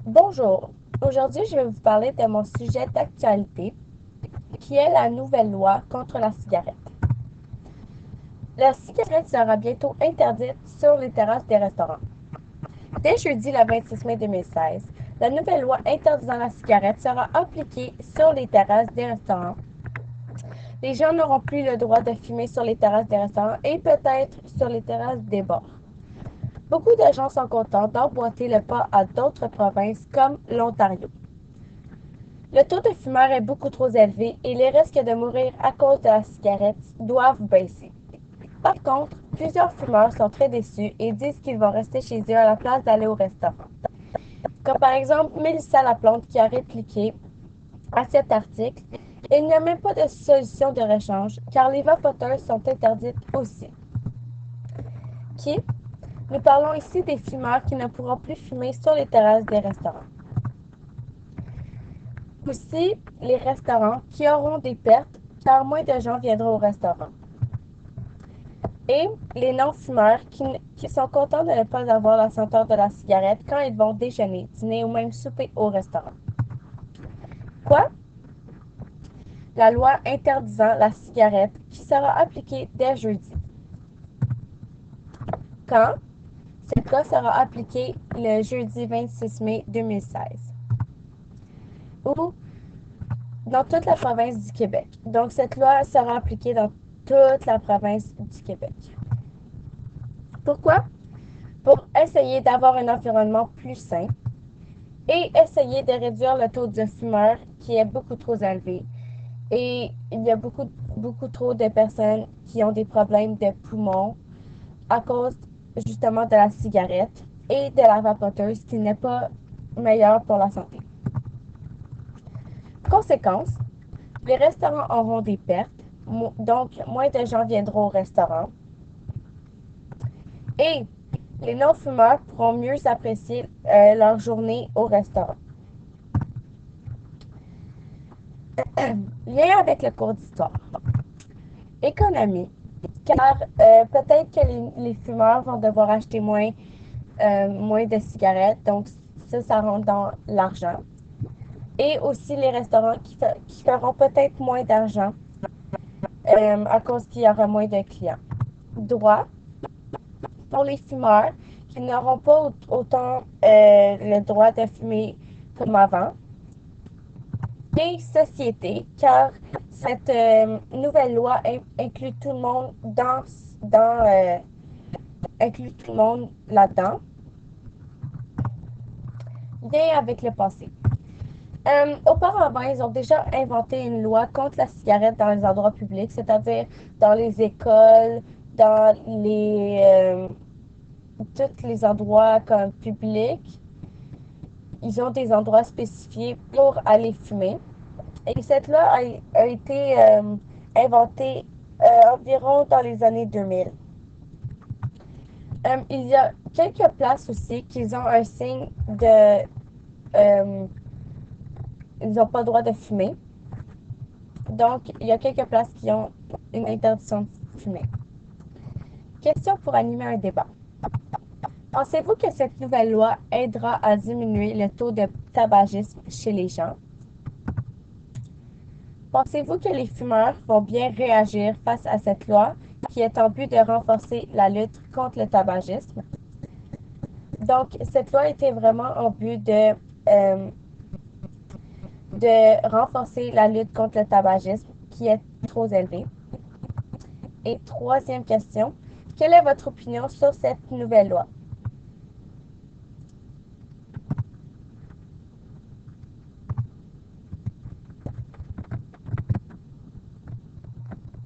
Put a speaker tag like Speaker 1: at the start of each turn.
Speaker 1: Bonjour, aujourd'hui je vais vous parler de mon sujet d'actualité qui est la nouvelle loi contre la cigarette. La cigarette sera bientôt interdite sur les terrasses des restaurants. Dès jeudi le 26 mai 2016, la nouvelle loi interdisant la cigarette sera appliquée sur les terrasses des restaurants. Les gens n'auront plus le droit de fumer sur les terrasses des restaurants et peut-être sur les terrasses des bars. Beaucoup de gens sont contents d'emboîter le pas à d'autres provinces comme l'Ontario. Le taux de fumeurs est beaucoup trop élevé et les risques de mourir à cause de la cigarette doivent baisser. Par contre, plusieurs fumeurs sont très déçus et disent qu'ils vont rester chez eux à la place d'aller au restaurant. Comme par exemple Mélissa Laplante qui a répliqué à cet article, il n'y a même pas de solution de rechange car les vapoteuses sont interdites aussi. Qui? Nous parlons ici des fumeurs qui ne pourront plus fumer sur les terrasses des restaurants. Aussi, les restaurants qui auront des pertes car moins de gens viendront au restaurant. Et les non-fumeurs qui sont contents de ne pas avoir la senteur de la cigarette quand ils vont déjeuner, dîner ou même souper au restaurant. Quoi? La loi interdisant la cigarette qui sera appliquée dès jeudi. Quand? Cette loi sera appliquée le jeudi 26 mai 2016. Ou dans toute la province du Québec. Donc, cette loi sera appliquée dans toute la province du Québec. Pourquoi? Pour essayer d'avoir un environnement plus sain et essayer de réduire le taux de fumeurs qui est beaucoup trop élevé. Et il y a beaucoup trop de personnes qui ont des problèmes de poumons à cause justement de la cigarette et de la vapoteuse qui n'est pas meilleure pour la santé. Conséquence, les restaurants auront des pertes, donc moins de gens viendront au restaurant. Et les non-fumeurs pourront mieux apprécier leur journée au restaurant. Lien avec le cours d'histoire. Économie, car peut-être que les fumeurs vont devoir acheter moins de cigarettes, donc ça rentre dans l'argent. Et aussi les restaurants qui feront peut-être moins d'argent à cause qu'il y aura moins de clients. Droit, pour les fumeurs qui n'auront pas autant le droit de fumer comme avant. Et société, car cette nouvelle loi inclut tout le monde inclut tout le monde là-dedans. Lien avec le passé. Auparavant, ils ont déjà inventé une loi contre la cigarette dans les endroits publics, c'est-à-dire dans les écoles, dans tous les endroits comme publics. Ils ont des endroits spécifiés pour aller fumer. Et cette loi a été inventée environ dans les années 2000. Il y a quelques places aussi qui ont un signe de... ils n'ont pas le droit de fumer. Donc, il y a quelques places qui ont une interdiction de fumer. Question pour animer un débat. Pensez-vous que cette nouvelle loi aidera à diminuer le taux de tabagisme chez les gens? Pensez-vous que les fumeurs vont bien réagir face à cette loi qui est en but de renforcer la lutte contre le tabagisme? Donc, cette loi était vraiment en but de renforcer la lutte contre le tabagisme qui est trop élevé. Et troisième question, quelle est votre opinion sur cette nouvelle loi?